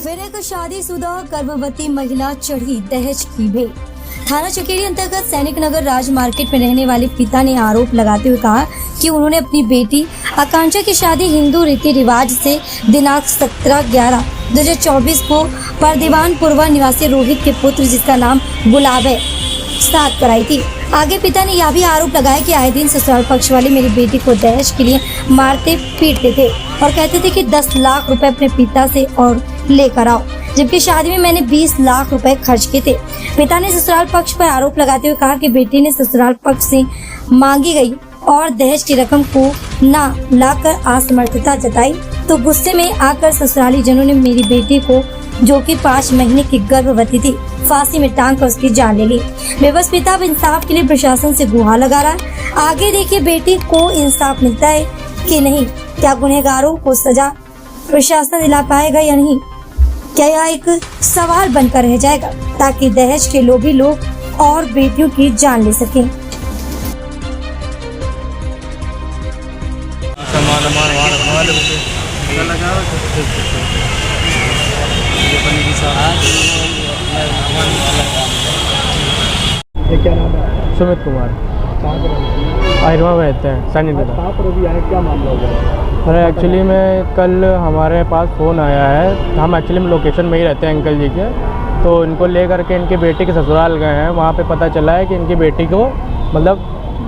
फिर एक शादीशुदा गर्भवती महिला चढ़ी दहेज की भेंट। थाना चकेरी अंतर्गत सैनिक नगर राज मार्केट में रहने वाले पिता ने आरोप लगाते हुए कहा कि उन्होंने अपनी बेटी आकांक्षा की शादी हिंदू रीति रिवाज से दिनांक 17/11/2024 को परदीवानपुरवा निवासी रोहित के पुत्र जिसका नाम गुलाब है साथ कराई थी। आगे पिता ने यह भी आरोप लगाया कि आए दिन ससुराल पक्ष वाले मेरी बेटी को दहेज के लिए मारते पीटते थे और कहते थे कि 10 लाख रुपए अपने पिता से और लेकर आओ, जबकि शादी में मैंने 20 लाख रुपए खर्च किए थे। पिता ने ससुराल पक्ष पर आरोप लगाते हुए कहा कि बेटी ने ससुराल पक्ष से मांगी गई और दहेज की रकम को ना लाकर असमर्थता जताई, तो गुस्से में आकर ससुराली जनों ने मेरी बेटी को, जो कि 5 महीने की गर्भवती थी, फांसी में टांग कर उसकी जान ले ली। बेबस पिता अब इंसाफ के लिए प्रशासन से गुहार लगा रहा है। आगे देखिए बेटी को इंसाफ मिलता है कि नहीं, क्या गुनहगारों को सजा प्रशासन दिला पाएगा या नहीं, क्या यह एक सवाल बनकर रह जाएगा ताकि दहेज के लोभी लोग और बेटियों की जान ले सकें। क्या नाम है? सुमित कुमार। कहाँ के रहने वाले? आयुर्वा में रहते हैं सैनिक नगर। कहाँ पर अभी आए, क्या मामला हो गया? अरे एक्चुअली में कल हमारे पास फ़ोन आया है, हम एक्चुअली में लोकेशन में ही रहते हैं अंकल जी के, तो इनको ले करके इनकी बेटी के ससुराल गए हैं। वहाँ पे पता चला है कि इनकी बेटी को मतलब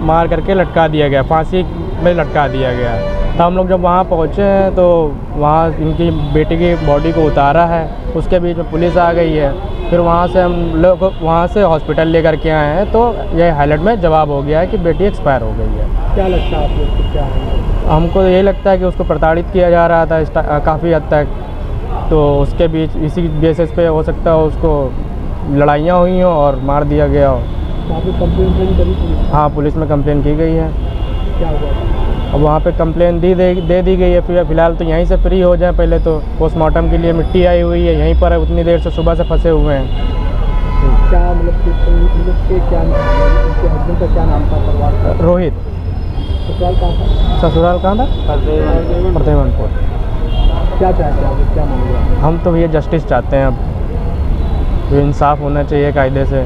मार करके लटका दिया गया, फांसी में लटका दिया गया। तो हम लोग जब वहाँ पहुँचे हैं तो वहाँ इनकी बेटी की बॉडी को उतारा है, उसके बीच में पुलिस आ गई है। फिर वहाँ से हम लोग वहाँ से हॉस्पिटल लेकर के आए हैं, तो ये हाईलाइट में जवाब हो गया है कि बेटी एक्सपायर हो गई है। क्या लगता है आप लोग को, क्या है? हमको यही लगता है कि उसको प्रताड़ित किया जा रहा था काफ़ी हद तक, तो उसके बीच इसी बेसिस पे हो सकता है उसको लड़ाइयाँ हुई हों और मार दिया गया हो। वहाँ पे कंप्लेंट करी पुलिस? हाँ, पुलिस में कंप्लेन की गई है। क्या हुआ? अब वहाँ पे कंप्लेन दे दी गई है। फिलहाल तो यहीं से फ्री हो जाए, पहले तो पोस्टमार्टम के लिए मिट्टी आई हुई है, यहीं पर है, उतनी देर से सुबह से फंसे हुए हैं। क्या मतलब के क्या उनके हस्बैंड का क्या नाम था, परिवार का? रोहित। ससुराल कहाँ था? ससुराल कहाँ था? परदेवानपुर। क्या चाहते हैं आप, क्या मांग? हम तो भैया जस्टिस चाहते हैं। अब तो इंसाफ होना चाहिए कायदे से,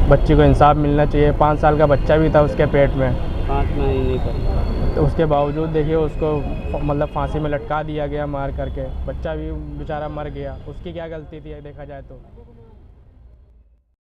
बच्ची को इंसाफ मिलना चाहिए। 5 साल का बच्चा भी था उसके पेट में, 5 महीने का, तो उसके बावजूद देखिए उसको मतलब फांसी में लटका दिया गया मार करके। बच्चा भी बेचारा मर गया, उसकी क्या गलती थी देखा जाए तो।